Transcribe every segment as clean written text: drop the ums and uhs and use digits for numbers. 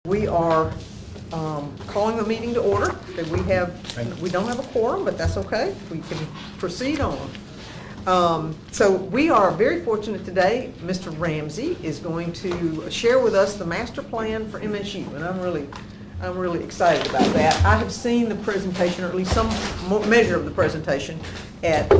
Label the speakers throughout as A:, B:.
A: We are calling the meeting to order. We don't have a quorum, but that's okay. We can proceed on. So we are very fortunate today. Mr. Ramsey is going to share with us the master plan for MSU, and I'm really excited about that. I have seen the presentation, or at least some measure of the presentation, at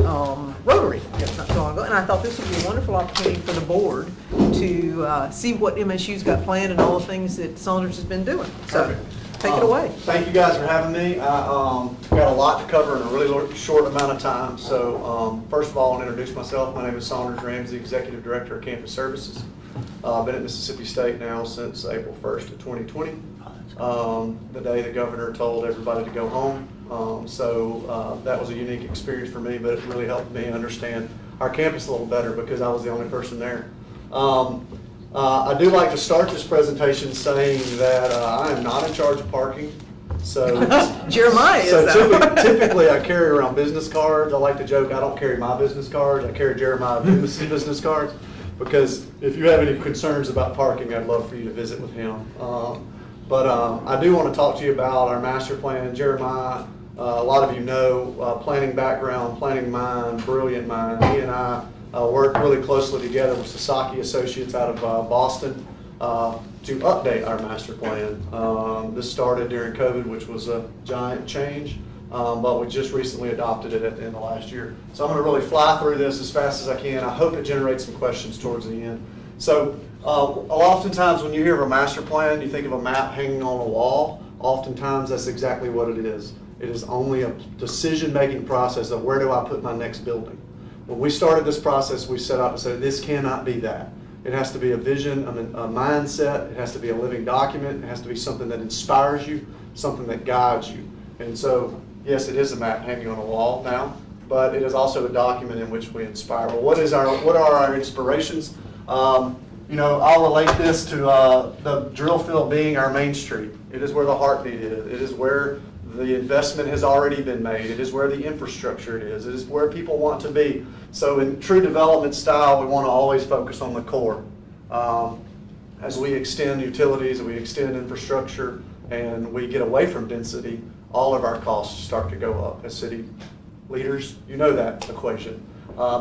A: Rotary just not so long ago, and I thought this would be a wonderful opportunity for the board to see what MSU's got planned and all the things that Saunders has been doing. So, take it away.
B: Thank you guys for having me. I got a lot to cover in a really short amount of time. So, first of all, I want to introduce myself. My name is Saunders Ramsey, Executive Director of Campus Services. I've been at Mississippi State now since April 1st of 2020. The day the governor told everybody to go home. That was a unique experience for me, but it really helped me understand our campus a little better because I was the only person there. I do like to start this presentation saying that I am not in charge of parking. So
A: Jeremiah is.
B: So typically I carry around business cards. I like to joke I don't carry my business cards. I carry Jeremiah Dumas' business cards, because if you have any concerns about parking, I'd love for you to visit with him. I do want to talk to you about our master plan. Jeremiah, a lot of you know, planning background, planning mind, brilliant mind. He and I worked really closely together with Sasaki Associates out of Boston to update our master plan. This started during COVID, which was a giant change, but we just recently adopted it at the end of last year. So I'm going to really fly through this as fast as I can. I hope it generates some questions towards the end. So oftentimes when you hear of a master plan, you think of a map hanging on a wall. Oftentimes that's exactly what it is. It is only a decision-making process of where do I put my next building. When we started this process, we set out to say this cannot be that. It has to be a vision, a mindset. It has to be a living document. It has to be something that inspires you, something that guides you. And so, yes, it is a map hanging on a wall now, but it is also a document in which we inspire. Well, what are our inspirations? I'll relate this to the drill field being our main street. It is where the heartbeat is. It is where the investment has already been made. It is where the infrastructure is. It is where people want to be. So in true development style, we want to always focus on the core. As we extend utilities, we extend infrastructure, and we get away from density, all of our costs start to go up. As city leaders, you know that equation.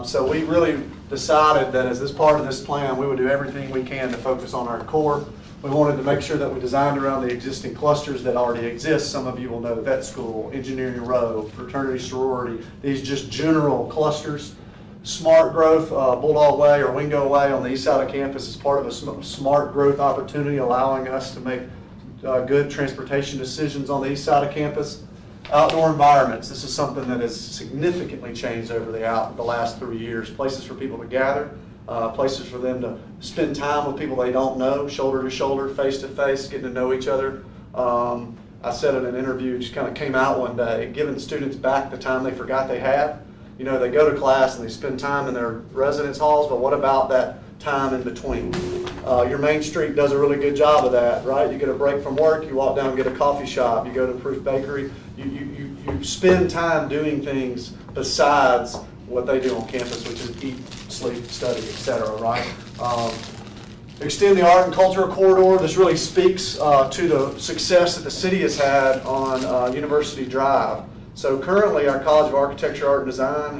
B: So we really decided that as this part of this plan, we would do everything we can to focus on our core. We wanted to make sure that we designed around the existing clusters that already exist. Some of you will know vet school, engineering row, fraternity, sorority, these just general clusters. Smart growth, Bulldog Way or Wingo Way on the east side of campus is part of a smart growth opportunity, allowing us to make good transportation decisions on the east side of campus. Outdoor environments. This is something that has significantly changed over the last 3 years. Places for people to gather, places for them to spend time with people they don't know, shoulder to shoulder, face to face, getting to know each other. I said in an interview, just kind of came out one day, giving students back the time they forgot they had. You know, they go to class and they spend time in their residence halls, but what about that time in between? Your main street does a really good job of that, right? You get a break from work, you walk down and get a coffee shop, you go to Proof Bakery, you spend time doing things besides what they do on campus, which is eat, sleep, study, etc., right? Extend the art and cultural corridor. This really speaks to the success that the city has had on University Drive. So currently our College of Architecture, Art and Design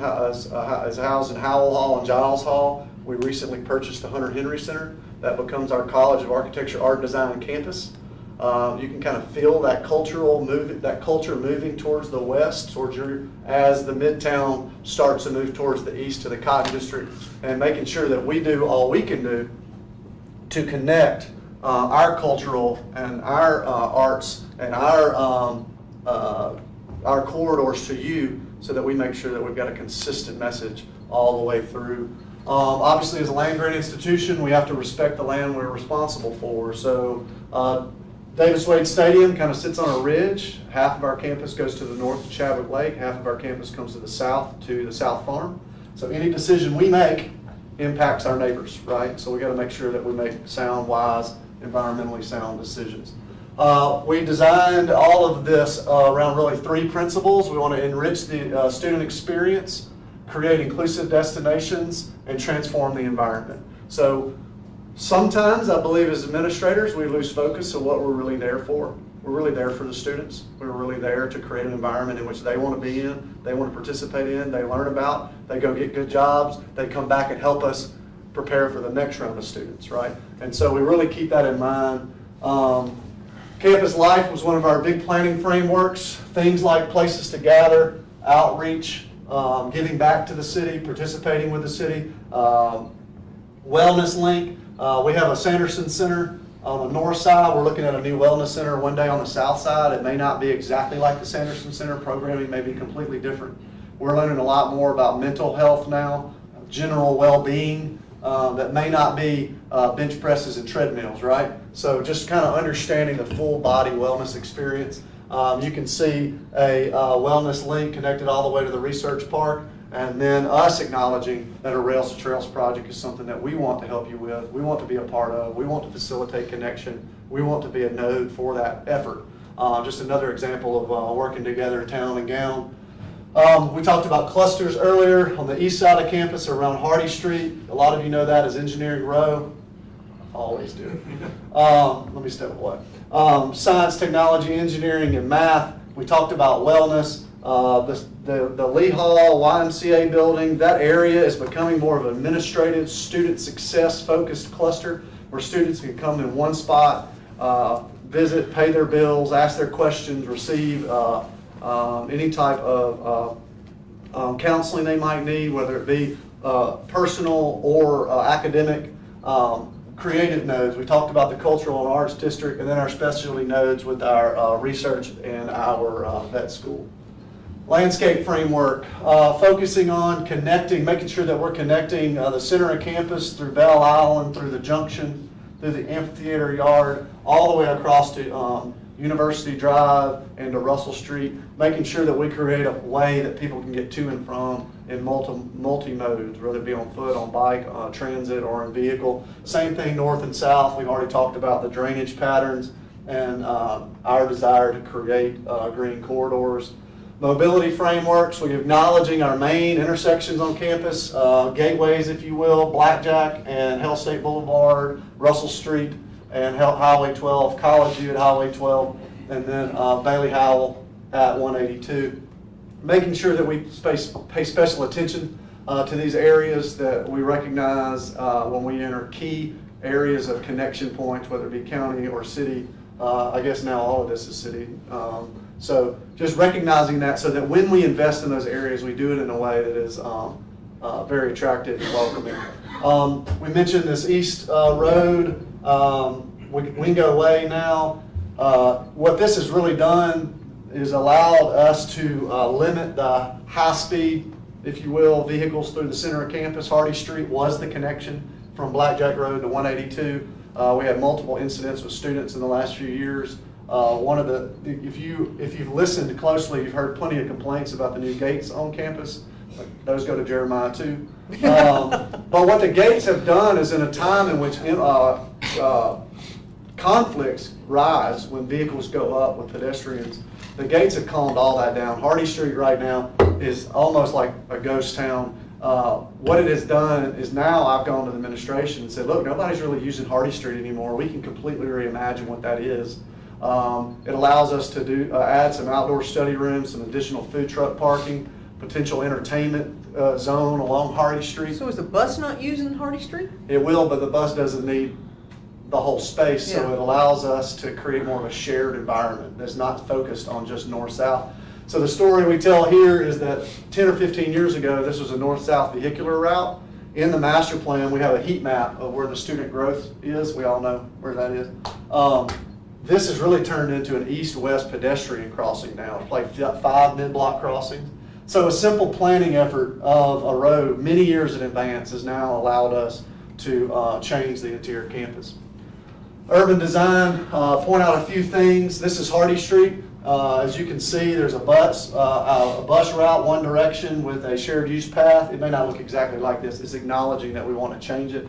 B: is housed in Howell Hall and Giles Hall. We recently purchased the Hunter Henry Center. That becomes our College of Architecture, Art and Design campus. You can kind of feel that culture moving towards the west, as the Midtown starts to move towards the east to the Cotton District, and making sure that we do all we can do to connect our cultural and our arts and our corridors to you, so that we make sure that we've got a consistent message all the way through. Obviously, as a land-grant institution, we have to respect the land we're responsible for. So Davis Wade Stadium kind of sits on a ridge. Half of our campus goes to the north to Chadwick Lake. Half of our campus comes to the South Farm. So any decision we make impacts our neighbors, right? So we got to make sure that we make sound, wise, environmentally sound decisions. We designed all of this around really 3 principles. We want to enrich the student experience, create inclusive destinations, and transform the environment. So Sometimes I believe as administrators we lose focus of what we're really there for. We're really there for the students. We're really there to create an environment in which they want to be in, they want to participate in, they learn about, they go get good jobs, they come back and help us prepare for the next round of students, right? And so we really keep that in mind. Campus life was one of our big planning frameworks. Things like places to gather, outreach, giving back to the city, participating with the city, wellness link. We have a Sanderson Center on the north side. We're looking at a new wellness center one day on the south side. It may not be exactly like the Sanderson Center. Programming may be completely different. We're learning a lot more about mental health now, general well-being, that may not be bench presses and treadmills, right? So just kind of understanding the full body wellness experience. You can see a wellness link connected all the way to the research park, and then us acknowledging that a Rails to Trails project is something that we want to help you with, we want to be a part of, we want to facilitate connection, we want to be a node for that effort. Just another example of working together, town and gown. We talked about clusters earlier on the east side of campus around Hardy Street. A lot of you know that as Engineering Row. Always do. Let me step away. Science, technology, engineering, and math. We talked about wellness. The Lee Hall YMCA building, that area is becoming more of an administrative, student success focused cluster where students can come in one spot, visit, pay their bills, ask their questions, receive any type of counseling they might need, whether it be personal or academic. Creative nodes, we talked about the cultural and arts district, and then our specialty nodes with our research and our vet school. Landscape framework, focusing on connecting, making sure that we're connecting the center of campus through Bell Island, through the junction, through the amphitheater yard, all the way across to University Drive and to Russell Street, making sure that we create a way that people can get to and from in multi-modes, whether it be on foot, on bike, transit, or in vehicle. Same thing north and south. We've already talked about the drainage patterns and our desire to create green corridors. Mobility frameworks, we're acknowledging our main intersections on campus, gateways, if you will, Blackjack and Hell State Boulevard, Russell Street, and Highway 12, College View at Highway 12, and then Bailey Howell at 182. Making sure that we pay special attention to these areas, that we recognize when we enter key areas of connection points, whether it be county or city. I guess now all of this is city. So just recognizing that so that when we invest in those areas, we do it in a way that is very attractive and welcoming. We mentioned this East Road, Wingo Way now. What this has really done is allowed us to limit the high-speed, if you will, vehicles through the center of campus. Hardy Street was the connection from Blackjack Road to 182. We had multiple incidents with students in the last few years. If you've listened closely, you've heard plenty of complaints about the new gates on campus. Those go to Jeremiah too. But what the gates have done is, in a time in which conflicts rise when vehicles go up with pedestrians, the gates have calmed all that down. Hardy Street right now is almost like a ghost town. What it has done is, now I've gone to the administration and said, look, nobody's really using Hardy Street anymore. We can completely reimagine what that is. It allows us to add some outdoor study rooms, some additional food truck parking, potential entertainment zone along Hardy Street.
A: So is the bus not using Hardy Street?
B: It will, but the bus doesn't need the whole space, so it allows us to create more of a shared environment that's not focused on just north-south. So the story we tell here is that 10 or 15 years ago, this was a north-south vehicular route. In the master plan, we have a heat map of where the student growth is. We all know where that is. This has really turned into an east-west pedestrian crossing now. It's like 5 mid-block crossings. So a simple planning effort of a road many years in advance has now allowed us to change the interior campus. Urban design, point out a few things. This is Hardy Street. As you can see, there's a bus route one direction with a shared use path. It may not look exactly like this. It's acknowledging that we want to change it.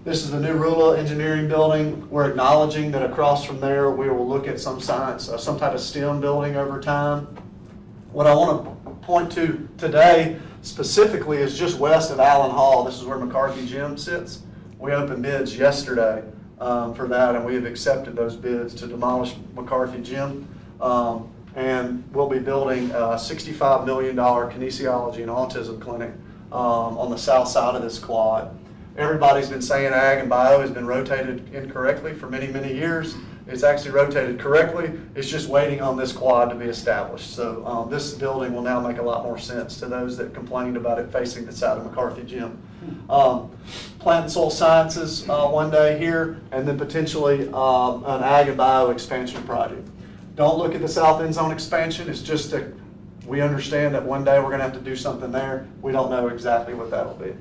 B: This is the new Rula Engineering Building. We're acknowledging that across from there we will look at some science, some type of STEM building over time. What I want to point to today specifically is just west of Allen Hall. This is where McCarthy Gym sits. We opened bids yesterday for that, and we have accepted those bids to demolish McCarthy Gym. And we'll be building a $65 million kinesiology and autism clinic on the south side of this quad. Everybody's been saying ag and bio has been rotated incorrectly for many, many years. It's actually rotated correctly. It's just waiting on this quad to be established. So this building will now make a lot more sense to those that complained about it facing the side of McCarthy Gym. Plant and soil sciences one day here, and then potentially an ag and bio expansion project. Don't look at the south end zone expansion. It's just we understand that one day we're going to have to do something there. We don't know exactly what that'll be.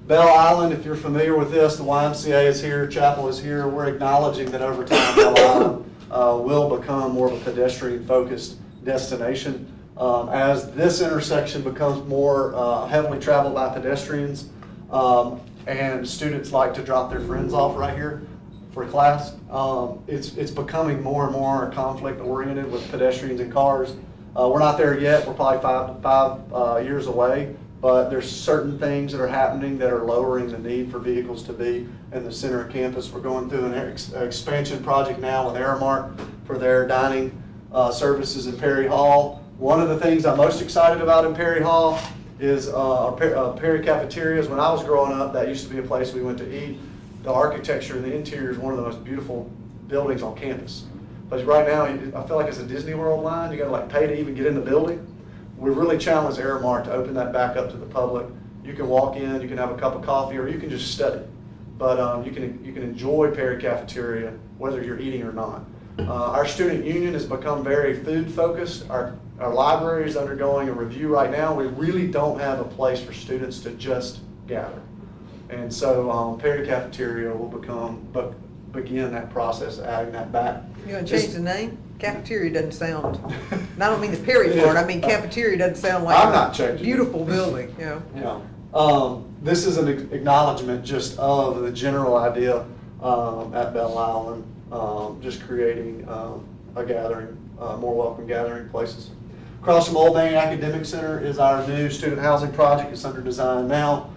B: Bell Island, if you're familiar with this, the YMCA is here, Chapel is here. We're acknowledging that over time Bell Island will become more of a pedestrian-focused destination. As this intersection becomes more heavily traveled by pedestrians, and students like to drop their friends off right here for class, it's becoming more and more conflict-oriented with pedestrians and cars. We're not there yet. We're probably five years away. But there's certain things that are happening that are lowering the need for vehicles to be in the center of campus. We're going through an expansion project now with Aramark for their dining services in Perry Hall. One of the things I'm most excited about in Perry Hall is Perry Cafeterias. When I was growing up, that used to be a place we went to eat. The architecture and the interior is one of the most beautiful buildings on campus. But right now, I feel like it's a Disney World line. You got to like pay to even get in the building. We really challenge Aramark to open that back up to the public. You can walk in, you can have a cup of coffee, or you can just study. But you can enjoy Perry Cafeteria whether you're eating or not. Our student union has become very food focused. Our library is undergoing a review right now. We really don't have a place for students to just gather. And so Perry Cafeteria will begin that process of adding that back.
A: You want to change the name? Cafeteria doesn't sound, and I don't mean the Perry part, I mean cafeteria doesn't sound like
B: I'm not changing.
A: a beautiful building, you know.
B: Yeah. This is an acknowledgement just of the general idea at Bell Island, just creating a gathering, more welcome gathering places. Across from Old Main Academic Center is our new student housing project. It's under design now.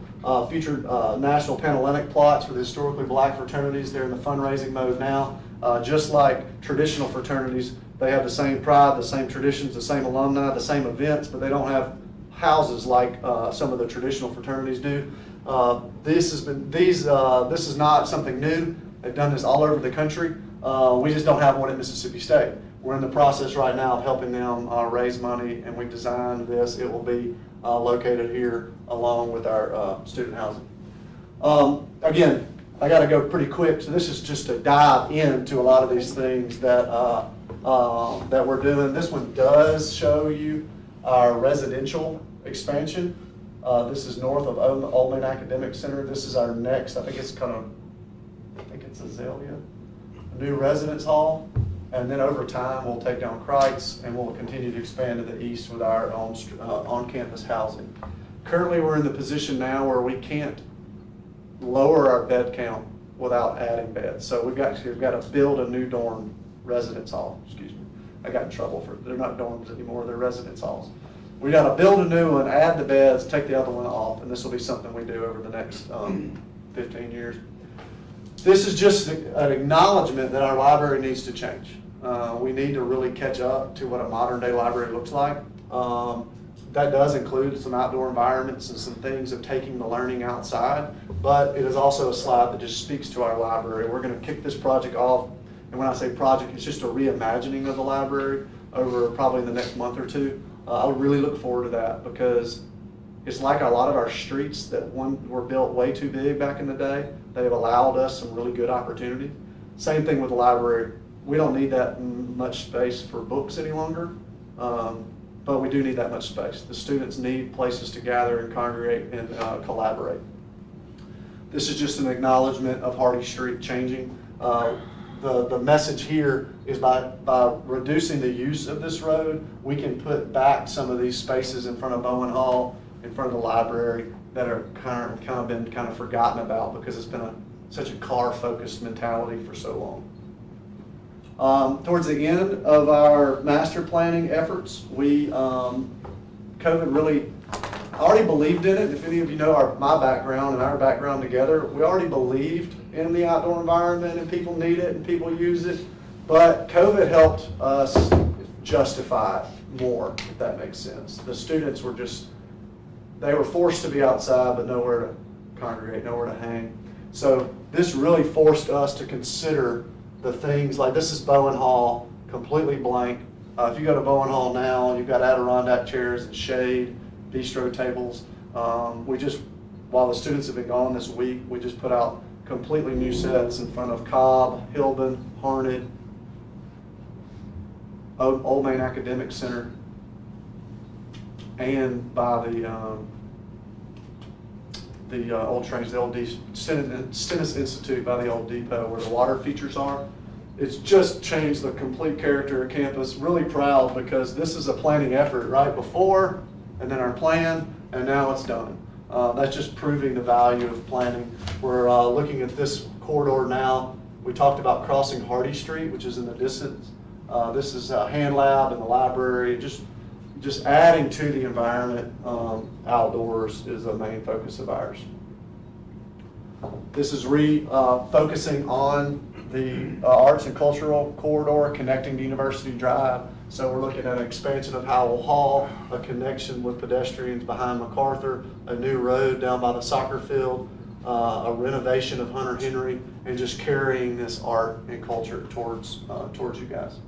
B: Future national Panhellenic plots for the historically black fraternities. They're in the fundraising mode now. Just like traditional fraternities, they have the same pride, the same traditions, the same alumni, the same events, but they don't have houses like some of the traditional fraternities do. This is not something new. They've done this all over the country. We just don't have one at Mississippi State. We're in the process right now of helping them raise money, and we've designed this. It will be located here along with our student housing. Again, I got to go pretty quick, so this is just to dive into a lot of these things that that we're doing. This one does show you our residential expansion. This is north of Old Main Academic Center. This is our next, I think it's Azalea, a new residence hall. And then over time, we'll take down Kreitz, and we'll continue to expand to the east with our on-campus housing. Currently, we're in the position now where we can't lower our bed count without adding beds. So we've got to build a new dorm residence hall. Excuse me. I got in trouble for, they're not dorms anymore, they're residence halls. We got to build a new one, add the beds, take the other one off, and this will be something we do over the next 15 years. This is just an acknowledgement that our library needs to change. We need to really catch up to what a modern day library looks like. That does include some outdoor environments and some things of taking the learning outside, but it is also a slide that just speaks to our library. We're going to kick this project off, and when I say project, it's just a reimagining of the library over probably the next month or two. I would really look forward to that because it's like a lot of our streets that were built way too big back in the day. They have allowed us some really good opportunity. Same thing with the library. We don't need that much space for books any longer, but we do need that much space. The students need places to gather and congregate and collaborate. This is just an acknowledgement of Hardy Street changing. The message here is by reducing the use of this road, we can put back some of these spaces in front of Bowen Hall, in front of the library that are kind of been forgotten about because it's been such a car-focused mentality for so long. Towards the end of our master planning efforts, COVID really already believed in it. If any of you know my background and our background together, we already believed in the outdoor environment and people need it and people use it. But COVID helped us justify it more, if that makes sense. The students were they were forced to be outside, but nowhere to congregate, nowhere to hang. So this really forced us to consider the things like, this is Bowen Hall, completely blank. If you go to Bowen Hall now, you've got Adirondack chairs and shade, bistro tables. While the students have been gone this week, we just put out completely new sets in front of Cobb, Hilbin, Harned, Old Main Academic Center, and by the old trains, the old Stennis Institute by the old depot where the water features are. It's just changed the complete character of campus. Really proud because this is a planning effort right before, and then our plan, and now it's done. That's just proving the value of planning. We're looking at this corridor now. We talked about crossing Hardy Street, which is in the distance. This is a hand lab and the library. Just adding to the environment outdoors is a main focus of ours. This is focusing on the arts and cultural corridor connecting to University Drive. So we're looking at an expansion of Howell Hall, a connection with pedestrians behind MacArthur, a new road down by the soccer field, a renovation of Hunter Henry, and just carrying this art and culture towards you guys.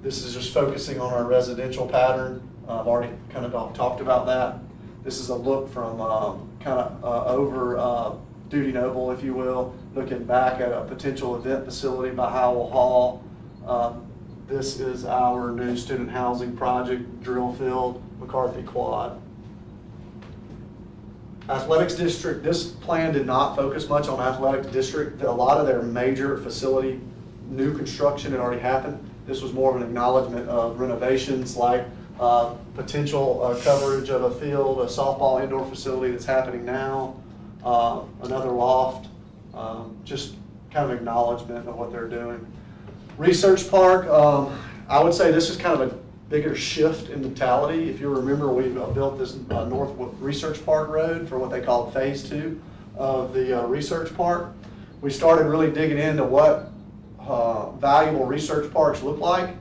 B: This is just focusing on our residential pattern. I've already kind of talked about that. This is a look from over Duty Noble, if you will, looking back at a potential event facility by Howell Hall. This is our new student housing project, drill field, McCarthy Quad. Athletics district, this plan did not focus much on athletics district. A lot of their major facility, new construction had already happened. This was more of an acknowledgement of renovations like potential coverage of a field, a softball indoor facility that's happening now, another loft, just kind of acknowledgement of what they're doing. Research Park, I would say this is kind of a bigger shift in mentality. If you remember, we built this North Research Park Road for what they call Phase 2 of the Research Park. We started really digging into what valuable research parks look like.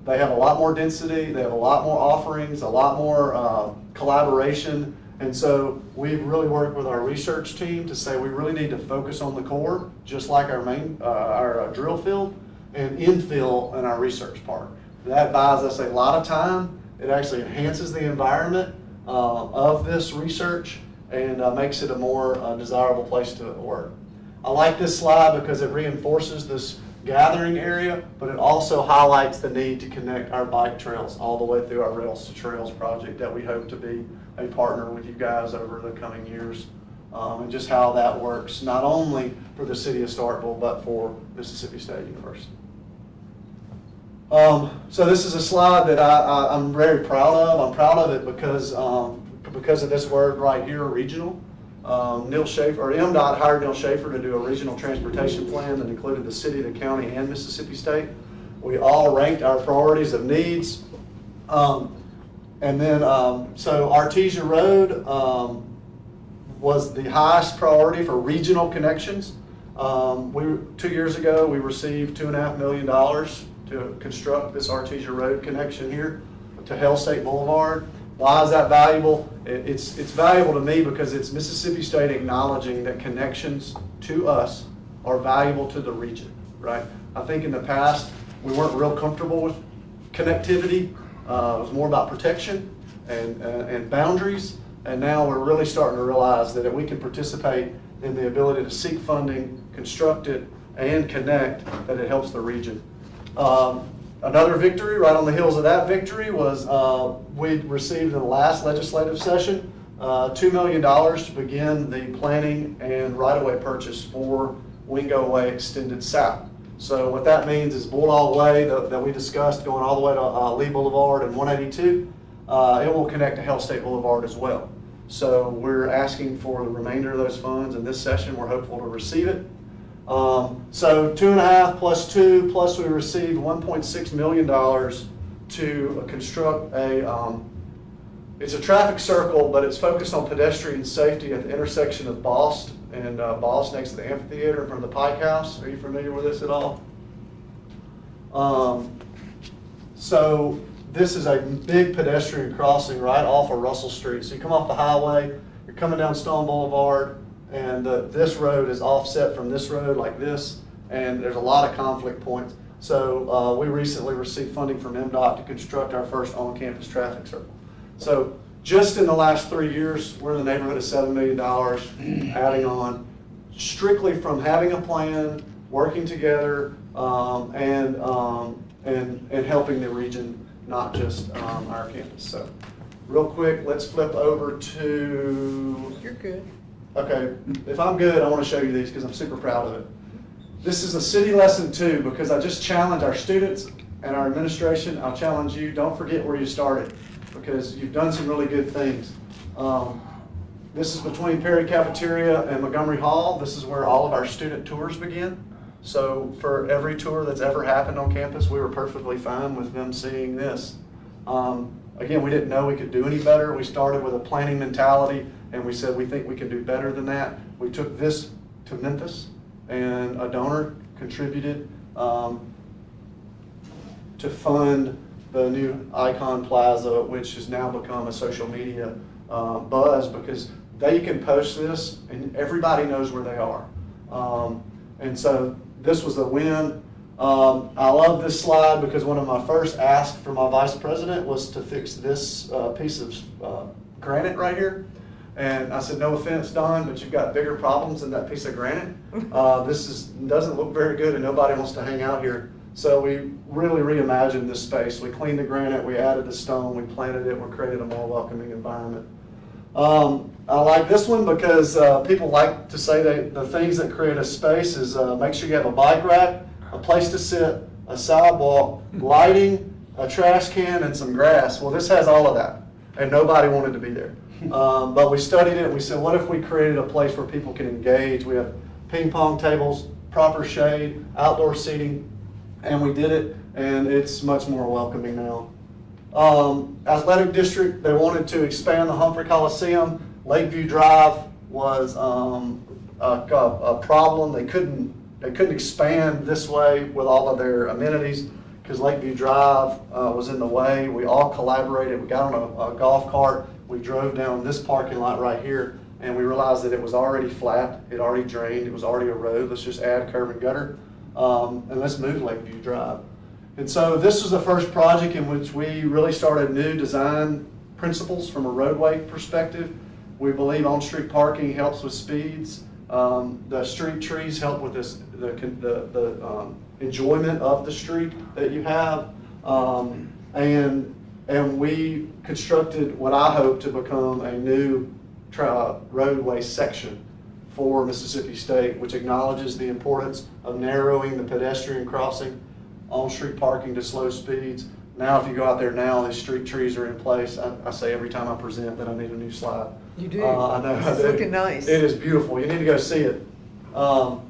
B: They have a lot more density, they have a lot more offerings, a lot more collaboration, and so we've really worked with our research team to say we really need to focus on the core, just like our drill field, and infill in our research park. That buys us a lot of time. It actually enhances the environment of this research and makes it a more desirable place to work. I like this slide because it reinforces this gathering area, but it also highlights the need to connect our bike trails all the way through our Rails to Trails project that we hope to be a partner with you guys over the coming years, and just how that works not only for the city of Starkville but for Mississippi State University. So this is a slide that I'm very proud of. I'm proud of it because of this word right here, regional. Neil Schaefer, or MDOT hired Neil Schaefer to do a regional transportation plan that included the city, the county, and Mississippi State. We all ranked our priorities of needs. So Artesia Road was the highest priority for regional connections. 2 years ago, we received $2.5 million to construct this Artesia Road connection here to Hell State Boulevard. Why is that valuable? It's valuable to me because it's Mississippi State acknowledging that connections to us are valuable to the region, right? I think in the past, we weren't real comfortable with connectivity. It was more about protection and boundaries. And now we're really starting to realize that if we can participate in the ability to seek funding, construct it, and connect, that it helps the region. Another victory, right on the heels of that victory, was we received in the last legislative session $2 million to begin the planning and right-of-way purchase for Wingo Way Extended South. So what that means is Bulldog Way that we discussed going all the way to Lee Boulevard and 182, it will connect to Hell State Boulevard as well. So we're asking for the remainder of those funds in this session. We're hopeful to receive it. So 2.5 plus 2 plus we received $1.6 million to construct It's a traffic circle, but it's focused on pedestrian safety at the intersection of Bost and Bost next to the amphitheater from the Pike House. Are you familiar with this at all? So this is a big pedestrian crossing right off of Russell Street. So you come off the highway, you're coming down Stone Boulevard, and this road is offset from this road like this, and there's a lot of conflict points. So we recently received funding from MDOT to construct our first on-campus traffic circle. So just in the last 3 years, we're in the neighborhood of $7 million adding on, strictly from having a plan, working together, and helping the region, not just our campus. So real quick, let's flip over to...
A: You're good.
B: Okay, if I'm good, I want to show you these because I'm super proud of it. This is a city lesson too, because I just challenge our students and our administration. I'll challenge you, don't forget where you started, because you've done some really good things. This is between Perry Cafeteria and Montgomery Hall. This is where all of our student tours begin. So for every tour that's ever happened on campus, we were perfectly fine with them seeing this. Again, we didn't know we could do any better. We started with a planning mentality, and we said we think we can do better than that. We took this to Memphis, and a donor contributed to fund the new Icon Plaza, which has now become a social media buzz, because they can post this and everybody knows where they are. And so this was a win. I love this slide because one of my first asks for my vice president was to fix this piece of granite right here. And I said, no offense, Don, but you've got bigger problems than that piece of granite. Doesn't look very good, and nobody wants to hang out here. So we really reimagined this space. We cleaned the granite, we added the stone, we planted it, we created a more welcoming environment. I like this one because people like to say the things that create a space is make sure you have a bike rack, a place to sit, a sidewalk, lighting, a trash can, and some grass. Well, this has all of that, and nobody wanted to be there. But we studied it, and we said, what if we created a place where people can engage? We have ping pong tables, proper shade, outdoor seating, and we did it, and it's much more welcoming now. Athletic district, they wanted to expand the Humphrey Coliseum. Lakeview Drive was a problem. They couldn't expand this way with all of their amenities because Lakeview Drive was in the way. We all collaborated. We got on a golf cart. We drove down this parking lot right here, and we realized that it was already flat. It already drained. It was already a road. Let's just add curb and gutter, and let's move Lakeview Drive. And so this was the first project in which we really started new design principles from a roadway perspective. We believe on-street parking helps with speeds. The street trees help with this, the enjoyment of the street that you have. And we constructed what I hope to become a new roadway section for Mississippi State, which acknowledges the importance of narrowing the pedestrian crossing, on-street parking to slow speeds. Now, if you go out there now, these street trees are in place. I say every time I present that I need a new slide.
A: You do.
B: I know.
A: It's looking nice.
B: It is beautiful. You need to go see it. And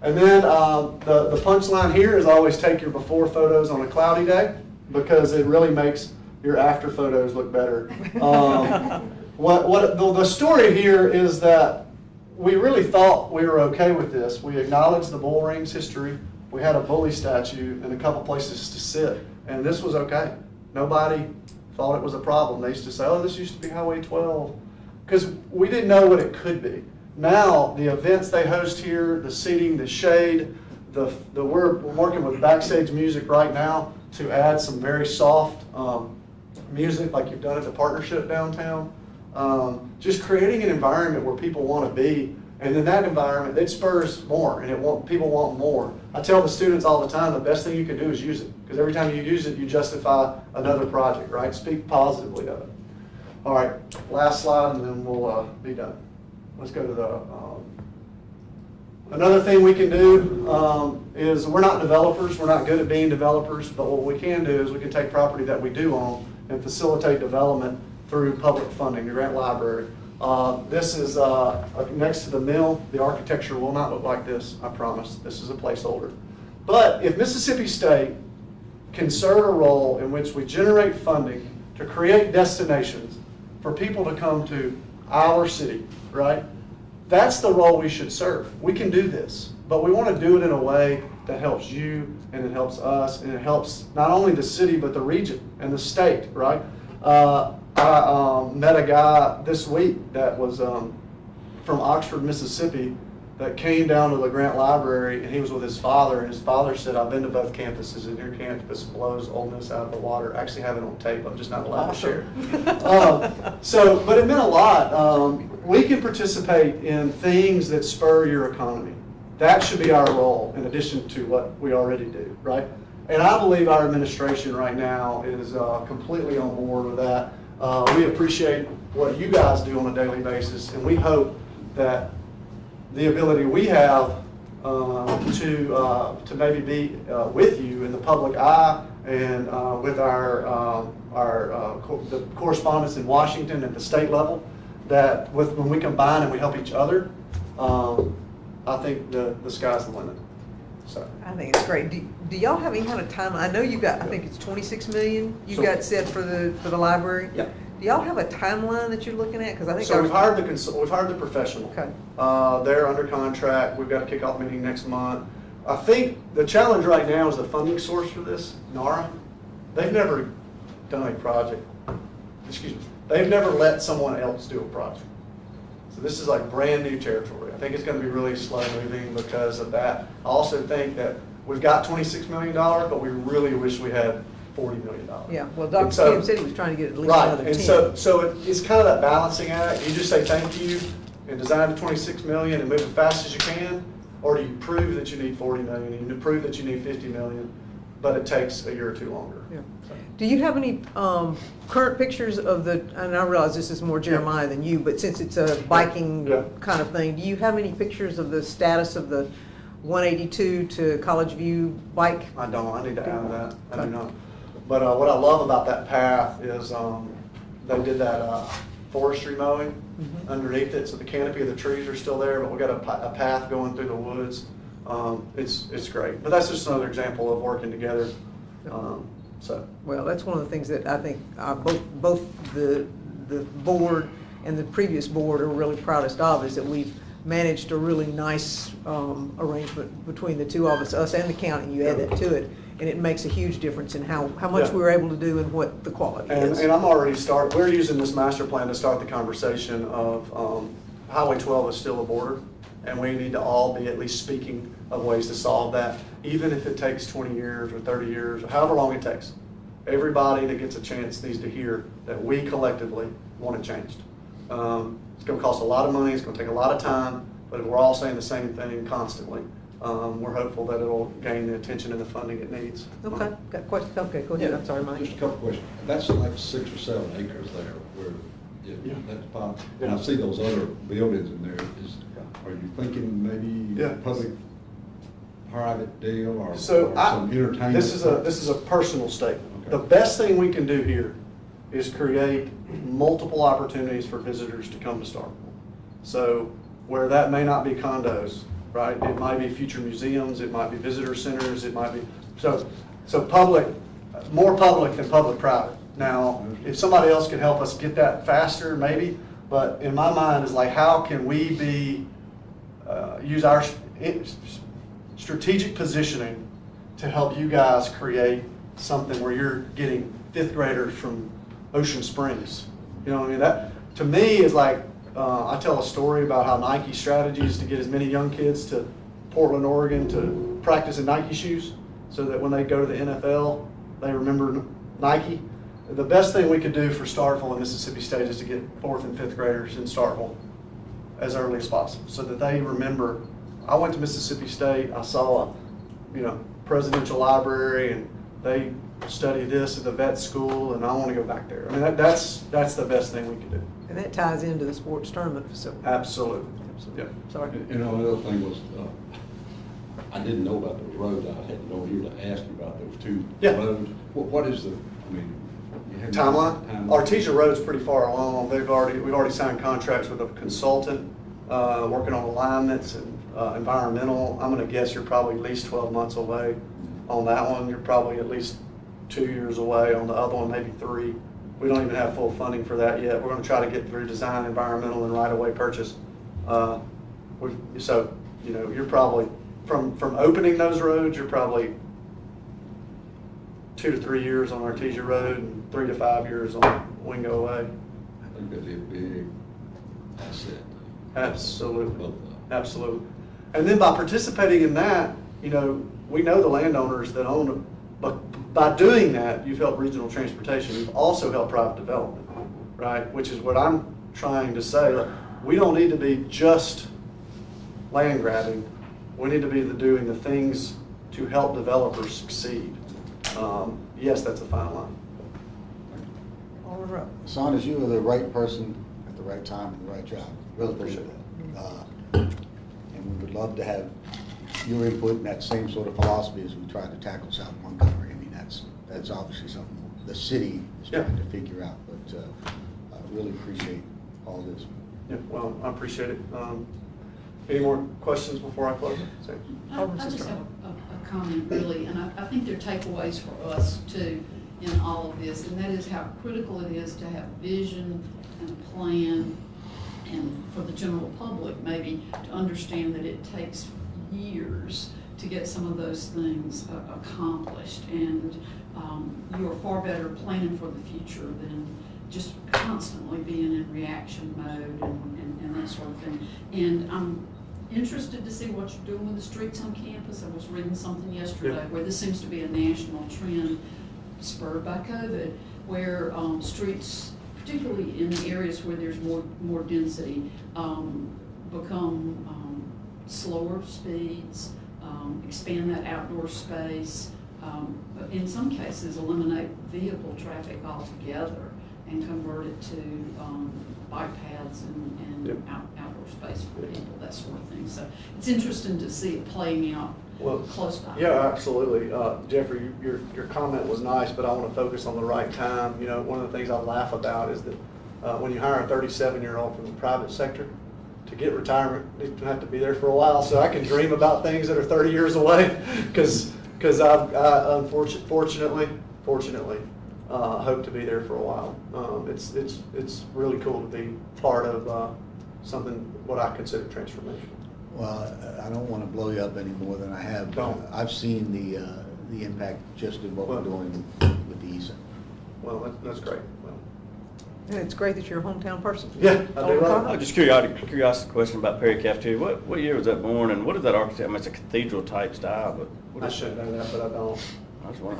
B: then the punchline here is always take your before photos on a cloudy day, because it really makes your after photos look better. The story here is that we really thought we were okay with this. We acknowledged the bull rings history. We had a bully statue and a couple places to sit, and this was okay. Nobody thought it was a problem. They used to say, oh, this used to be Highway 12, because we didn't know what it could be. Now, the events they host here, the seating, the shade, we're working with backstage music right now to add some very soft music like you've done at the partnership downtown. Just creating an environment where people want to be, and in that environment, it spurs more, and people want more. I tell the students all the time, the best thing you can do is use it, because every time you use it, you justify another project, right? Speak positively of it. All right, last slide, and then we'll be done. Let's go to the, another thing we can do is we're not developers. We're not good at being developers, but what we can do is we can take property that we do own and facilitate development through public funding, the Grant Library. This is next to the mill. The architecture will not look like this, I promise. This is a placeholder. But if Mississippi State can serve a role in which we generate funding to create destinations for people to come to our city, right? That's the role we should serve. We can do this, but we want to do it in a way that helps you and it helps us and it helps not only the city but the region and the state, right? I met a guy this week that was from Oxford, Mississippi, that came down to the Grant Library, and he was with his father, and his father said, I've been to both campuses, and your campus blows Ole Miss out of the water. I actually have it on tape, I'm just not allowed to share. But it meant a lot. We can participate in things that spur your economy. That should be our role, in addition to what we already do, right? And I believe our administration right now is completely on board with that. We appreciate what you guys do on a daily basis, and we hope that the ability we have to maybe be with you in the public eye and with the correspondence in Washington at the state level, that when we combine and we help each other, I think the sky's the limit. So
A: I think it's great. Do y'all have any kind of timeline? I know you got, I think it's 26 million you got set for the library.
B: Yeah.
A: Do y'all have a timeline that you're looking at? Because I think
B: so we've hired the professional.
A: Okay.
B: They're under contract. We've got a kickoff meeting next month. I think the challenge right now is the funding source for this, NARA. They've never done a project. Excuse me. They've never let someone else do a project. So this is like brand new territory. I think it's going to be really slow moving because of that. I also think that we've got $26 million, but we really wish we had $40 million.
A: Yeah, well, Dr. Kim said he was trying to get at least
B: right,
A: another 10.
B: and so it's kind of that balancing act. You just say thank you and design the $26 million and move as fast as you can, or do you prove that you need $40 million and you prove that you need $50 million, but it takes a year or two longer.
A: Yeah. Do you have any current pictures of the, and I realize this is more Jeremiah than you, but since it's a biking kind of thing, do you have any pictures of the status of the 182 to College View bike?
B: I don't. I need to add that. I do not. But what I love about that path is they did that forestry mowing underneath it, so the canopy of the trees are still there, but we got a path going through the woods. It's great. But that's just another example of working together.
A: Well, that's one of the things that I think both the board and the previous board are really proudest of, is that we've managed a really nice arrangement between the two of us and the county. You add that to it, and it makes a huge difference in how much we're able to do and what the quality is.
B: And I'm already we're using this master plan to start the conversation of Highway 12 is still a border, and we need to all be at least speaking of ways to solve that, even if it takes 20 years or 30 years or however long it takes. Everybody that gets a chance needs to hear that we collectively want it changed. It's going to cost a lot of money, it's going to take a lot of time, but if we're all saying the same thing constantly, we're hopeful that it'll gain the attention and the funding it needs.
A: Okay, got a question? Okay, go ahead. I'm sorry, Mike.
C: Just a couple questions. That's like 6 or 7 acres there where that's possible. And I see those other buildings in there. Are you thinking maybe public-private deal or some entertainment?
B: This is a personal statement. Okay. The best thing we can do here is create multiple opportunities for visitors to come to Starkville. So where that may not be condos, right? It might be future museums, it might be visitor centers, it might be, so public, more public than public-private. Now, if somebody else can help us get that faster, maybe, but in my mind is like, how can we use our strategic positioning to help you guys create something where you're getting 5th graders from Ocean Springs. You know what I mean? That, to me, is like, I tell a story about how Nike's strategy is to get as many young kids to Portland, Oregon to practice in Nike shoes so that when they go to the NFL, they remember Nike. The best thing we could do for Starkville and Mississippi State is to get 4th and 5th graders in Starkville as early as possible so that they remember, I went to Mississippi State, I saw a presidential library, and they study this at the vet school, and I want to go back there. I mean, that's the best thing we can do.
A: And that ties into the sports tournament facility.
B: Absolutely.
A: Absolutely.
B: Yeah.
A: Sorry.
C: You know, the other thing was, I didn't know about those roads. I had no idea to ask you about those 2 roads. What is the, you have
B: timeline? Artesia Road's pretty far along. We've already signed contracts with a consultant working on alignments and environmental. I'm going to guess you're probably at least 12 months away on that one. You're probably at least 2 years away on the other one, maybe 3. We don't even have full funding for that yet. We're gonna try to get through design, environmental, and right-of-way purchase. So, you know, you're probably, from opening those roads, you're probably 2 to 3 years on Artesia Road and 3 to 5 years on Wingo Way.
C: I think that'd be a big asset.
B: Absolutely,
C: Both of them.
B: absolutely. And then by participating in that, you know, we know the landowners that own it, but by doing that, you've helped regional transportation. You've also helped private development, right? Which is what I'm trying to say. Like, we don't need to be just land grabbing. We need to be doing the things to help developers succeed. Yes, that's a fine line.
A: All right.
D: As long as you are the right person at the right time and the right job, really appreciate that. And we would love to have your input in that same sort of philosophy as we tried to tackle South Montgomery. I mean, that's obviously something the city is
B: Yeah.
D: trying to figure out, but I really appreciate all this.
B: Yeah, well, I appreciate it. Any more questions before I close? Say.
E: I just have a comment really, and I think there are takeaways for us too in all of this, and that is how critical it is to have vision and a plan, and for the general public maybe to understand that it takes years to get some of those things accomplished, and you are far better planning for the future than just constantly being in reaction mode and that sort of thing. And I'm interested to see what you're doing with the streets on campus. I was reading something yesterday where this seems to be a national trend spurred by COVID, where streets, particularly in areas where there's more density, become slower speeds, expand that outdoor space, but in some cases eliminate vehicle traffic altogether and convert it to bike paths and outdoor space for people, that sort of thing. So it's interesting to see it playing out close by.
B: Yeah, absolutely. Jeffrey, your comment was nice, but I want to focus on the right time. You know, one of the things I laugh about is that when you hire a 37-year-old from the private sector, to get retirement, you have to be there for a while. So I can dream about things that are 30 years away, because fortunately, hope to be there for a while. It's really cool to be part of something what I consider transformational.
D: Well, I don't want to blow you up any more than I have.
B: Don't.
D: I've seen the impact just in what we're doing with the ESA.
B: Well, that's great. Well,
A: And it's great that you're a hometown person.
B: Yeah, I do.
F: I'm just curiosity question about Perry Cafeteria. What year was that born, and what is that architecture? I mean, it's a cathedral type style, but what
B: I
F: is
B: should
F: that?
B: know that, but I don't.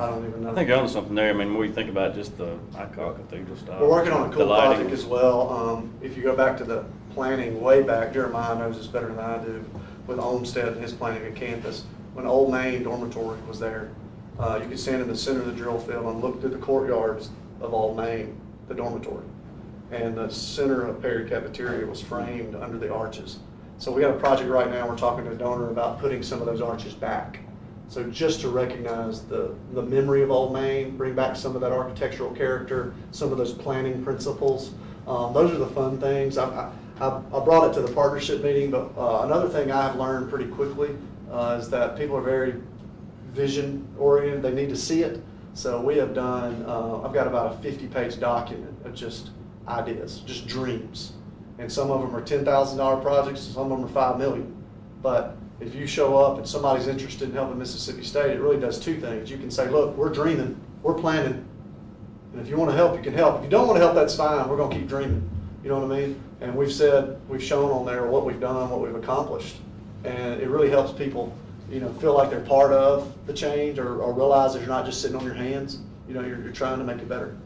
F: I
B: don't even know.
F: I think you're onto something there. I mean, when you think about just the iconic cathedral style.
B: We're working on a
F: the
B: cool
F: lighting.
B: project as well. If you go back to the planning way back, Jeremiah knows this better than I do, with Olmsted and his planning of campus. When Old Main Dormitory was there, you could stand in the center of the drill field and look through the courtyards of Old Main, the dormitory. And the center of Perry Cafeteria was framed under the arches. So we got a project right now, we're talking to a donor about putting some of those arches back. So just to recognize the memory of Old Main, bring back some of that architectural character, some of those planning principles. Those are the fun things. I brought it to the partnership meeting, but another thing I've learned pretty quickly is that people are very vision oriented. They need to see it. So we have done, I've got about a 50-page document of just ideas, just dreams. And some of them are $10,000 projects, and some of them are $5 million. But if you show up and somebody's interested in helping Mississippi State, it really does two things. You can say, look, we're dreaming, we're planning, and if you want to help, you can help. If you don't want to help, that's fine. We're going to keep dreaming. You know what I mean? And we've shown on there what we've done, what we've accomplished. And it really helps people, you know, feel like they're part of the change, or realize that you're not just sitting on your hands. You know, you're trying to make it better.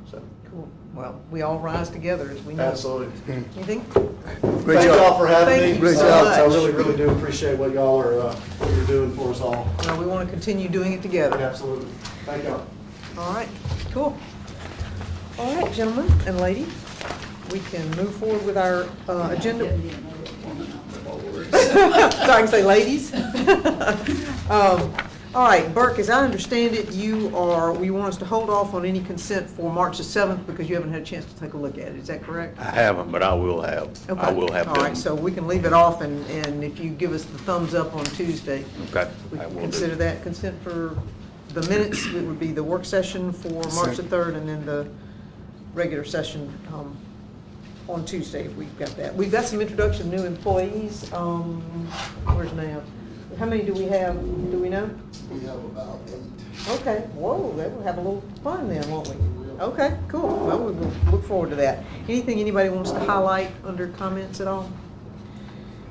B: So.
A: Cool. Well, we all rise together as we know.
B: Absolutely.
A: Anything?
B: Thank y'all for having
A: Thank
B: me.
A: you so
B: I
A: much.
B: really, really do appreciate what y'all are, what you're doing for us all.
A: Well, we want to continue doing it together.
B: Absolutely. Thank y'all.
A: All right, cool. All right, gentlemen and ladies, we can move forward with our agenda.
E: Get me another woman on the board.
A: So I can say ladies. All right, Burke, as I understand it, you want us to hold off on any consent for March the 7th because you haven't had a chance to take a look at it. Is that correct?
G: I haven't, but I will have.
A: Okay.
G: I will have
A: All
G: them.
A: right, so we can leave it off, and if you give us the thumbs up on Tuesday,
G: Okay,
A: we
G: I
A: can
G: will
A: consider
G: do.
A: that consent for the minutes. It would be the work session for March the 3rd, and then the regular session on Tuesday, if we've got that. We've got some introduction of new employees. Where's Nav? How many do we have? Do we know?
G: We have about 8.
A: Okay, whoa, we'll have a little fun then, won't we? Okay, cool. Well, we'll look forward to that. Anything anybody wants to highlight under comments at all?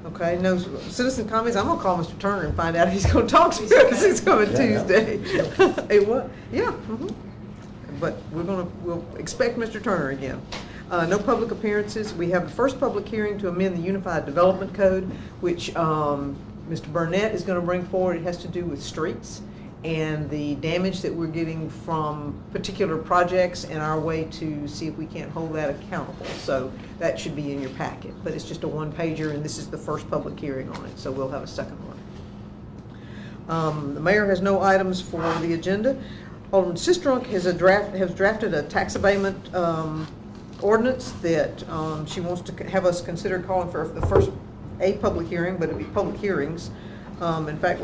A: Okay, no citizen comments. I'm gonna call Mr. Turner and find out if he's gonna talk to me because he's coming Tuesday. Hey, what? Yeah. But we'll expect Mr. Turner again. No public appearances. We have the first public hearing to amend the Unified Development Code, which Mr. Burnett is going to bring forward. It has to do with streets and the damage that we're getting from particular projects and our way to see if we can't hold that accountable. So that should be in your packet, but it's just a one-pager, and this is the first public hearing on it, so we'll have a second one. The mayor has no items for the agenda. Alderman Sistrunk has drafted a tax abatement ordinance that she wants to have us consider calling for the first public hearing, but it'll be public hearings. In fact,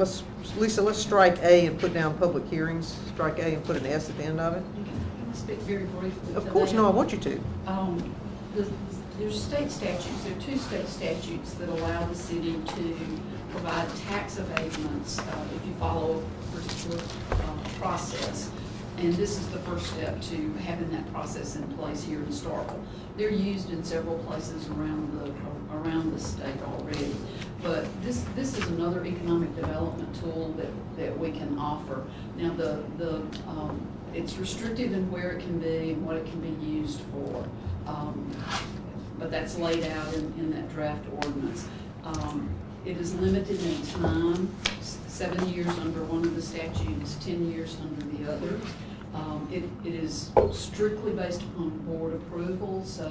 A: Lisa, let's strike A and put down public hearings. Strike A and put an S at the end of it.
E: Can I speak very briefly?
A: Of
E: to
A: course,
E: that?
A: no, I want you to.
E: There's state statutes, there are 2 state statutes that allow the city to provide tax abatements if you follow a particular process. And this is the first step to having that process in place here in Starkville. They're used in several places around the state already. But this is another economic development tool that we can offer. Now it's restrictive in where it can be and what it can be used for. But that's laid out in that draft ordinance. It is limited in time, 7 years under one of the statutes, 10 years under the other. It is strictly based upon board approval, so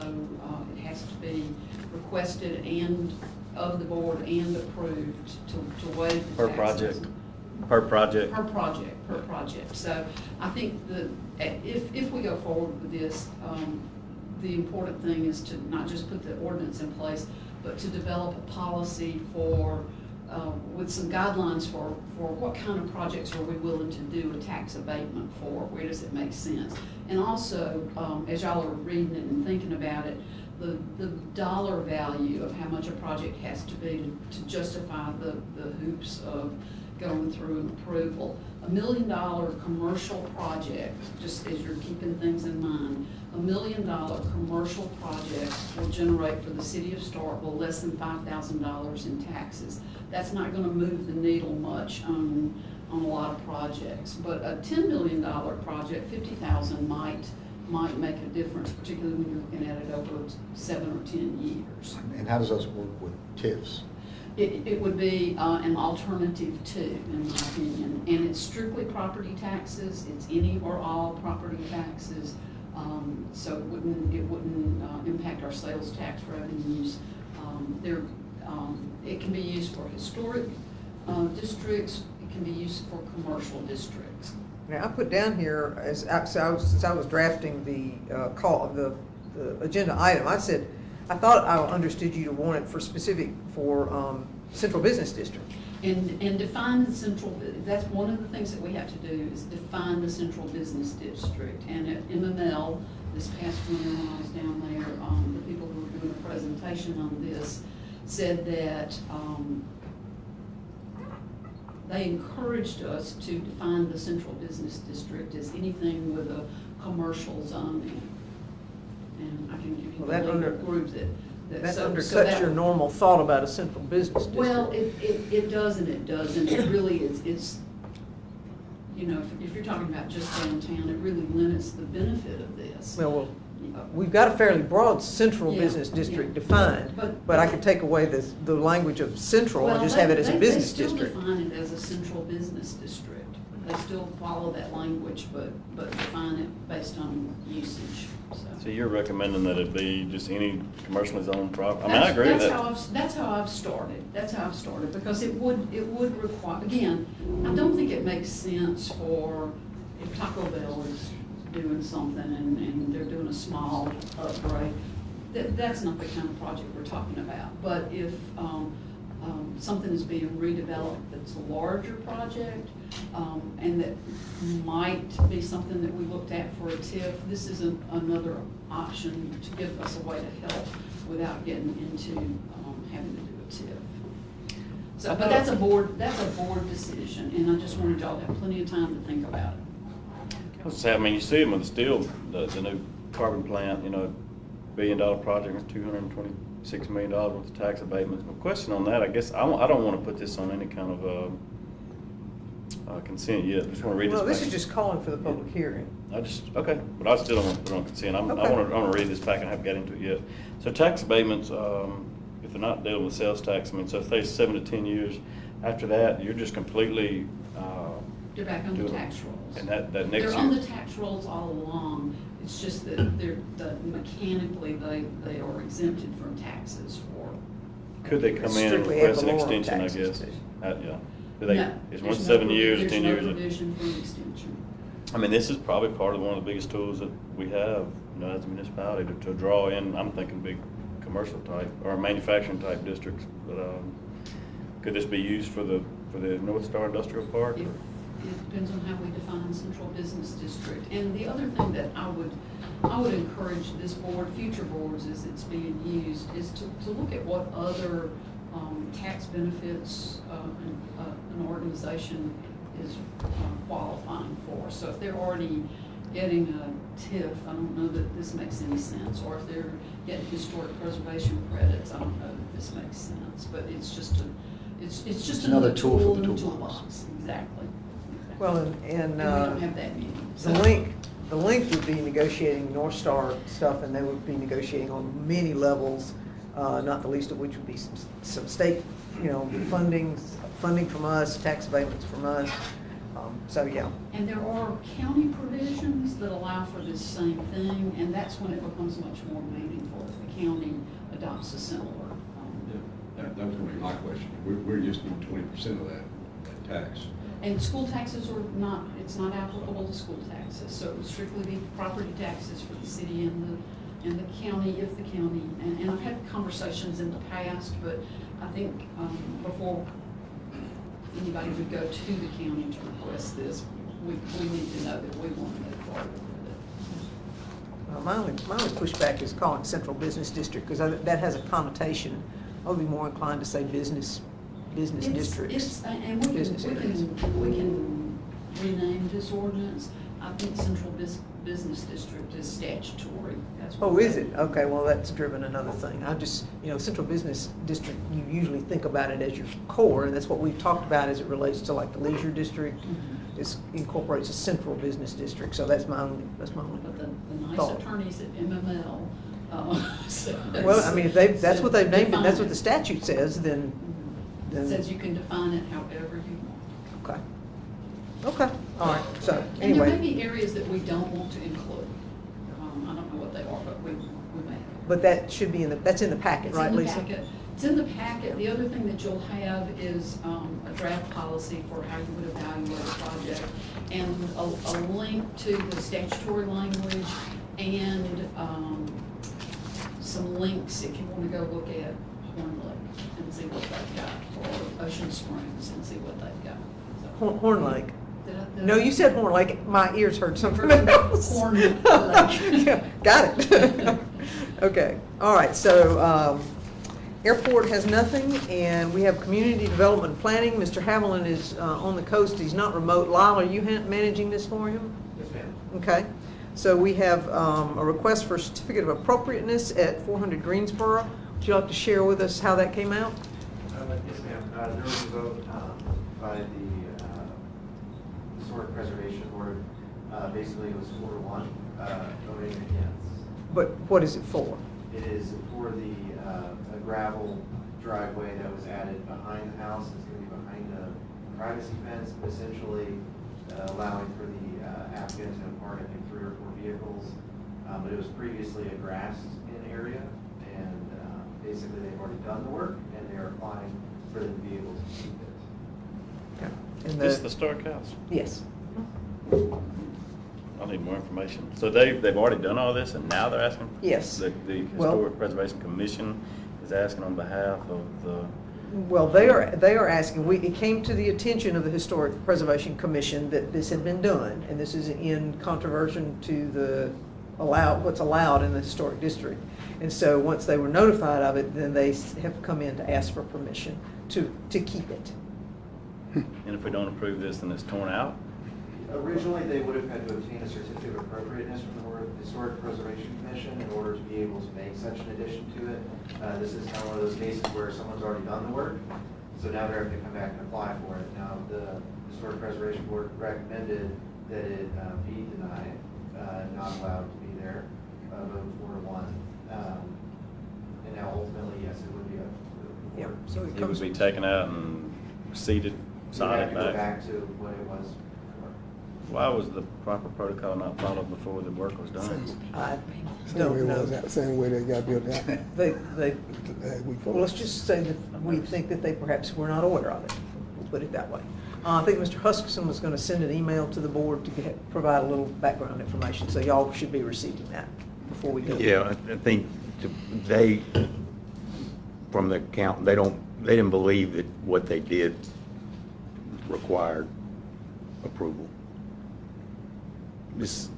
E: it has to be requested and of the board and approved to waive the
F: Per
E: taxes.
F: project?
E: Per project. So I think that if we go forward with this, the important thing is to not just put the ordinance in place, but to develop a policy for, with some guidelines for what kind of projects are we willing to do a tax abatement for, where does it make sense? And also, as y'all are reading it and thinking about it, the dollar value of how much a project has to be to justify the hoops of going through an approval. $1 million commercial project, just as you're keeping things in mind, $1 million commercial project will generate for the city of Starkville less than $5,000 in taxes. That's not going to move the needle much on a lot of projects, but a $10 million project, $50,000 might make a difference, particularly when you're looking at it over 7 or 10 years.
D: And how does those work with TIFs?
E: It would be an alternative to, in my opinion, and it's strictly property taxes. It's any or all property taxes, so it wouldn't impact our sales tax revenues. It can be used for historic districts. It can be used for commercial districts.
A: Now, I put down here, since I was drafting the agenda item, I thought I understood you to want it for Central Business District.
E: And define the central, that's one of the things that we have to do is define the central business district. And at MML, this past winter when I was down there, the people who were doing a presentation on this said that they encouraged us to define the central business district as anything with a commercial zoning. And I can give you the legal group
A: That undercuts your normal thought about a central business district.
E: Well, it does and it doesn't. It really is, you know, if you're talking about just downtown, it really limits the benefit of this.
A: Well, we've got a fairly broad central business district defined, but I could take away the language of central and just have it as a business district.
E: They still define it as a central business district. They still follow that language, but define it based on usage.
F: So you're recommending that it be just any commercially zoned property? I mean, I agree with that.
E: That's how I've started. That's how I've started, because it would require, again, I don't think it makes sense for, if Taco Bell is doing something and they're doing a small upgrade, that's not the kind of project we're talking about. But if something is being redeveloped that's a larger project, and that might be something that we looked at for a TIF, this is another option to give us a way to help without getting into having to do a TIF. So, but that's a board decision, and I just wanted y'all to have plenty of time to think about it.
F: I was saying, I mean, you see them with the steel, the new carbon plant, you know, $1 billion project, it's $226 million worth of tax abatements. My question on that, I guess, I don't want to put this on any kind of consent yet. I just want to read this.
A: Well, this
F: back.
A: is just calling for the public hearing.
F: Okay, but I still don't want to put it on consent. I
A: Okay.
F: want to read this back, and I haven't got into it yet. So tax abatements, if they're not dealing with sales tax, I mean, so if they 7 to 10 years, after that, you're just completely.
E: They're back on the
F: doing-
E: tax rolls.
F: And that next year.
E: They're on the tax rolls all along. It's just that mechanically, they are exempted from taxes for.
F: Could they come in and
A: Strictly ad
F: request an
A: valorem
F: extension, I
A: taxes,
F: guess?
A: too.
F: Yeah. Do they,
E: No,
F: is
E: there's
F: one
E: no
F: 7 years, 10 years?
E: There's no provision for an extension.
F: I mean, this is probably part of one of the biggest tools that we have, you know, as a municipality to draw in, I'm thinking big commercial type or manufacturing type districts. But, could this be used for the North Star Industrial Park?
E: It depends on how we define central business district. And the other thing that I would encourage this board, future boards, as it's being used, is to look at what other tax benefits an organization is qualifying for. So if they're already getting a TIF, I don't know that this makes any sense. Or if they're getting historic preservation credits, I don't know that this makes sense. But it's just another tool in the toolbox. Exactly.
A: Well, and
E: we don't have that many.
A: the link would be negotiating North Star stuff, and they would be negotiating on many levels, not the least of which would be some state, you know, funding from us, tax abatements from us. So, yeah.
E: And there are county provisions that allow for this same thing, and that's when it becomes much more meaningful if the county adopts a similar.
C: That was gonna be my question. We're just doing 20% of that tax.
E: And school taxes are not, it's not applicable to school taxes, so it would strictly be property taxes for the city and the county, if the county, and I've had conversations in the past, but I think before anybody would go to the county to request this, we need to know that we want to move forward with it.
A: My only pushback is calling it Central Business District, because that has a connotation. I would be more inclined to say business districts.
E: And we
A: business areas.
E: can rename this ordinance. I think central business district is statutory. That's what
A: Oh, is it? Okay, well, that's driven another thing. I just, you know, Central Business District, you usually think about it as your core, and that's what we've talked about as it relates to like the leisure district. This incorporates a central business district, so that's my only
E: But the nice
A: thought.
E: attorneys at MML.
A: Well, I mean, if that's what they've named it, that's what the statute says, then.
E: Says you can define it however you want.
A: Okay, all right, so,
E: And there may
A: anyway.
E: be areas that we don't want to include. I don't know what they are, but we may.
A: But that should be that's in the packet,
E: It's
A: right,
E: in the
A: Lisa?
E: packet. It's in the packet. The other thing that you'll have is a draft policy for how you would evaluate a project, and a link to the statutory language, and some links if you want to go look at Horn Lake and see what they've got, or Ocean Springs and see what they've got. So,
A: Horn Lake.
E: did
A: No, you said Horn Lake. My ears heard something else.
E: Horn Lake.
A: Yeah, got it. Okay, all right, so airport has nothing, and we have community development planning. Mr. Haviland is on the coast. He's not remote. Lyle, are you managing this for him?
B: Yes, ma'am.
A: Okay, so we have a request for certificate of appropriateness at 400 Greensboro. Would you like to share with us how that came out?
H: Yes, ma'am. There was a vote by the Historic Preservation Board. Basically, it was 4-1 voting against.
A: But what is it for?
H: It is for the a gravel driveway that was added behind the house. It's going to be behind a privacy fence, but essentially allowing for the applicant to park, I think, 3 or 4 vehicles. But it was previously a grassed-in area, and basically they've already done the work, and they're applying for the vehicles to keep it.
A: Okay. And
F: This is the Stark House.
A: Yes.
F: I need more information. So they've already done all this, and now they're asking?
A: Yes.
F: The
A: Well-
F: Historic Preservation Commission is asking on behalf of the
A: Well, they are asking, it came to the attention of the Historic Preservation Commission that this had been done, and this is in controversy to what's allowed in the historic district. And so, once they were notified of it, then they have come in to ask for permission to keep it.
F: And if we don't approve this, then it's torn out?
H: Originally, they would have had to obtain a certificate of appropriateness from the Historic Preservation Commission in order to be able to make such an addition to it. This is kind of one of those cases where someone's already done the work, so now they're having to come back and apply for it. Now, the Historic Preservation Board recommended that it be denied, not allowed to be there, vote 4-1. And now ultimately, yes, it would be up to the board.
A: So it
F: It
A: comes.
F: would be taken out and seeded,
H: So we have
F: sodded
H: to go
F: back.
H: back to what it was before.
F: Why was the proper protocol not followed before the work was done?
A: I
G: Same way
A: don't
G: it
A: know.
G: was, that same way they got built out.
A: They,
G: Well,
A: well, let's just say that we think that they perhaps were not aware of it. We'll put it that way. I think Mr. Huskisson was going to send an email to the board to provide a little background information, so y'all should be receiving that before we do it.
I: Yeah, I think they, from the count, they didn't believe that what they did required approval. It's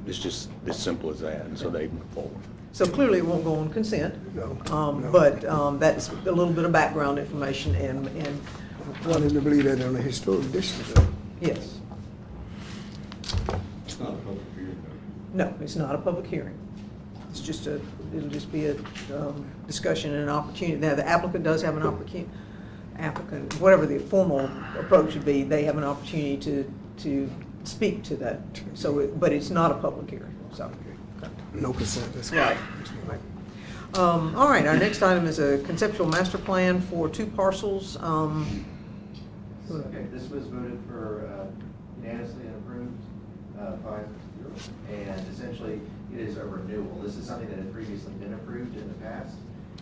I: just as simple as that, and so they moved forward.
A: So clearly it won't go on consent.
G: No, no.
A: But that's a little bit of background information and
G: I didn't believe that on the historic district. Though.
A: yes.
C: It's not a public hearing, though.
A: No, it's not a public hearing. It's just it'll just be a discussion and an opportunity. Now, the applicant does have an applicant, whatever the formal approach would be, they have an opportunity to speak to that. So, but it's not a public hearing, so. Okay.
G: No consent, that's
A: Right.
G: right.
A: All right, our next item is a conceptual master plan for 2 parcels.
H: Okay, this was voted for unanimously and approved, 5-0. And essentially, it is a renewal. This is something that had previously been approved in the past,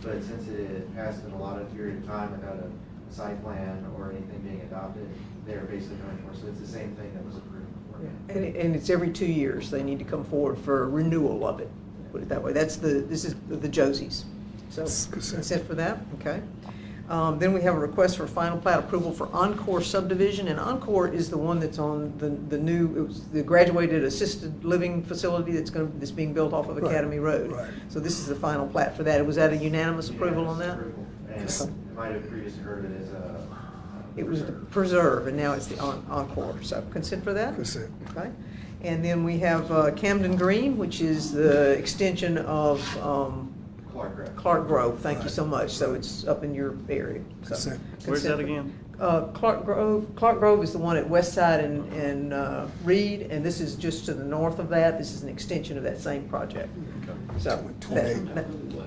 H: but since it had passed in a lot of period of time without a site plan or anything being adopted, they're basically coming for, so it's the same thing that was approved before.
A: And it's every 2 years, they need to come forward for a renewal of it, put it that way. This is the Josies. So consent for that, okay. Then we have a request for final plat approval for Encore subdivision, and Encore is the one that's on the new, it was the graduated assisted living facility that's being built off of
G: Right,
A: Academy Road.
G: right.
A: So this is the final plat for that. Was that a unanimous approval on that?
H: Approval. And
A: Okay.
H: you might have previously heard of it as a.
A: It was the preserve, and now it's the Encore. So consent for that?
G: Consent.
A: Okay. And then we have Camden Green, which is the extension of
H: Clark Grove.
A: Clark Grove. Thank you so much. So it's up in your area. So
G: Consent.
F: Where's
A: consent
F: that
A: for-
F: again?
A: Clark Grove is the one at West Side and Reed, and this is just to the north of that. This is an extension of that same project. So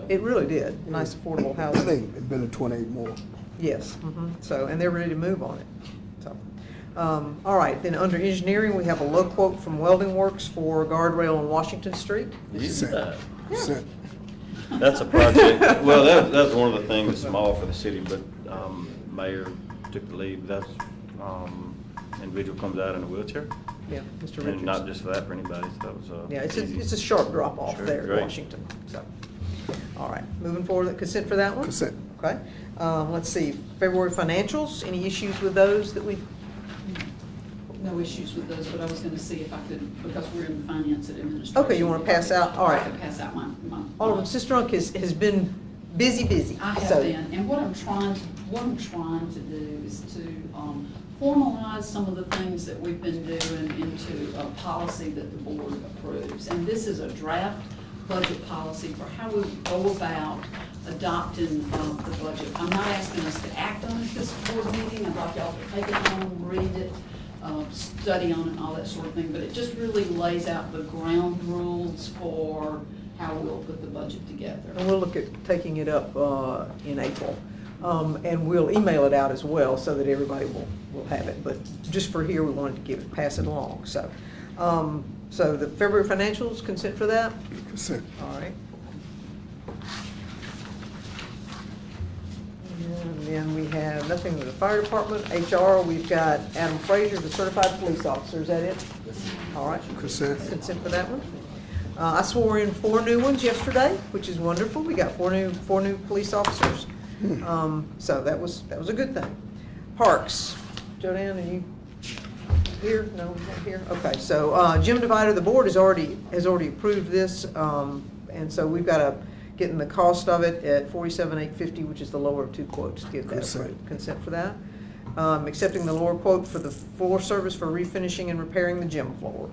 A: it really did. Nice affordable
G: I
A: housing.
G: think it been a 28 more.
A: Yes, so, and they're ready to move on it, so. All right, then under engineering, we have a low quote from Welding Works for guardrail on Washington Street.
G: Consent. Consent.
F: That's a project, well, that's one of the things that's small for the city, but mayor took the lead. That's, individual comes out in a wheelchair.
A: Yeah, Mr.
F: And
A: Richards.
F: not just for that, for anybody, so that was
A: Yeah,
F: easy.
A: it's a sharp drop off
F: Sure,
A: there in
F: great.
A: Washington, so. All right, moving forward, consent for that one?
G: Consent.
A: Okay, let's see, February financials, any issues with those that we,
E: No issues with those, but I was gonna see if I could, because we're in finance and administration.
A: Okay, you wanna pass out? All right.
E: I could pass out my.
A: Alderman Sistrunk has been busy.
E: I have
A: so-
E: been, and what I'm trying to do is to formalize some of the things that we've been doing into a policy that the board approves. And this is a draft budget policy for how we go about adopting the budget. I'm not asking us to act on it this board meeting. I'd like y'all to take it home, read it, study on it and all that sort of thing. But it just really lays out the ground rules for how we'll put the budget together.
A: And we'll look at taking it up in April. And we'll email it out as well so that everybody will have it. But just for here, we wanted to pass it along. So, so the February financials, consent for that?
G: Consent.
A: All right. And then we have nothing with the fire department. HR, we've got Adam Frazier, the certified police officer. Is that it? All right.
G: Consent.
A: Consent for that one. I swore in 4 new ones yesterday, which is wonderful. We got four new police officers. So that was a good thing. Parks, Joanne, are you here? No, not here? Okay, so gym divider, the board has already approved this, and so we've got to get in the cost of it at $47,850, which is the lower of two quotes, get that
G: Consent.
A: approved. Consent for that. Accepting the lower quote for the floor service for refinishing and repairing the gym floor.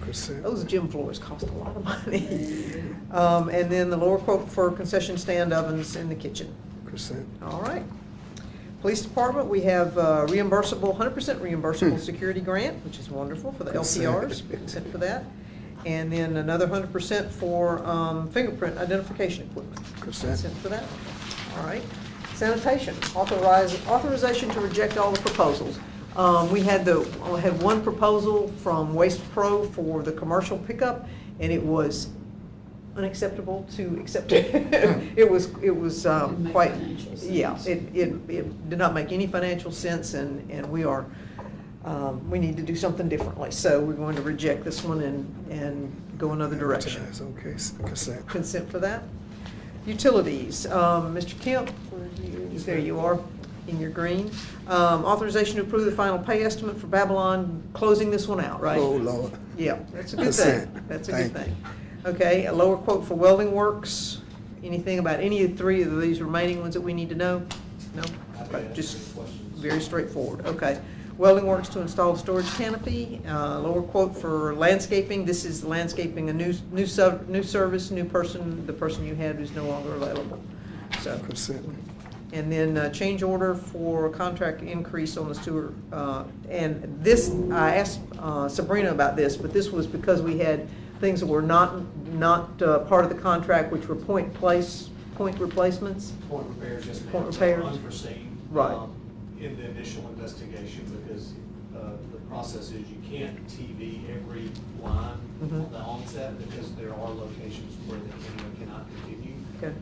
G: Consent.
A: Those gym floors cost a lot of money. And then the lower quote for concession stand ovens in the kitchen.
G: Consent.
A: All right. Police Department, we have reimbursable, 100% reimbursable security grant, which is wonderful for the
G: Consent.
A: LPRs, consent for that. And then another 100% for fingerprint identification equipment.
G: Consent.
A: For that. All right. Sanitation, authorization to reject all the proposals. We had one proposal from Waste Pro for the commercial pickup, and it was unacceptable to accept it. It was
E: Didn't make
A: quite,
E: financial sense.
A: yeah, it did not make any financial sense, and we need to do something differently. So we're going to reject this one and go another direction.
G: Advertise, okay, consent.
A: Consent for that. Utilities, Mr. Kemp, there you are, in your green. Authorization to approve the final pay estimate for Babylon, closing this one out, right?
G: Oh, Lord.
A: Yeah, that's a good thing.
G: Consent.
A: That's a good
G: Thank
A: thing. Okay, a lower quote for welding works. Anything about any of three of these remaining ones that we need to know? No? Okay, just very straightforward. Okay. Welding works to install a storage canopy. Lower quote for landscaping. This is landscaping, a new service, new person, the person you had who's no longer available. So.
G: Consent.
A: And then change order for contract increase on the sewer. And this, I asked Sabrina about this, but this was because we had things that were not part of the contract, which were point replacements.
J: Point repairs, just
A: Point repairs.
J: unforeseen.
A: Right.
J: In the initial investigation, because the process is you can't TV every line
A: Mhm.
J: on the onset, because there are locations where the camera cannot continue.
A: Okay.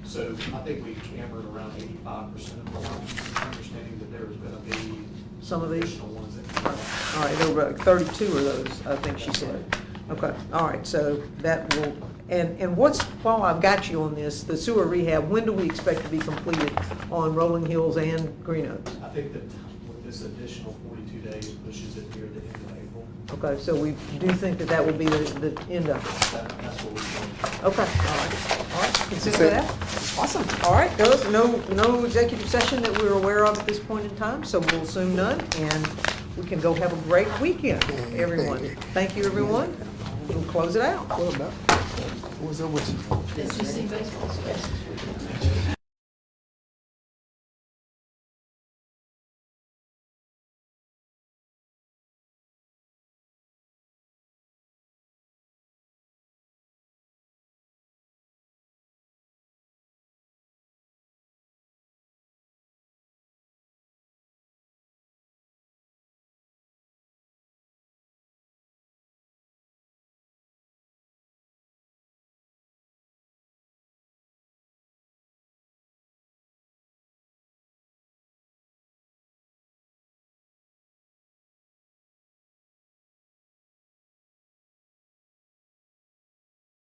J: So I think we cambered around 85% of the lines, understanding that there was gonna be
A: Some of these?
J: additional ones that.
A: All right, there were 32 of those, I think she said. Okay, all right, so that will, and while I've got you on this, the sewer rehab, when do we expect to be completed on Rolling Hills and Green Oaks?
J: I think that with this additional 42 days pushes it near the end of April.
A: Okay, so we do think that will be the end of it.
J: That's what we think.
A: Okay, all right, consider that. Awesome, all right, those, no executive session that we're aware of at this point in time, so we'll assume none, and we can go have a great weekend, everyone. Thank you, everyone. We'll close it out.
G: What about, what's up with you?
E: SEC baseball.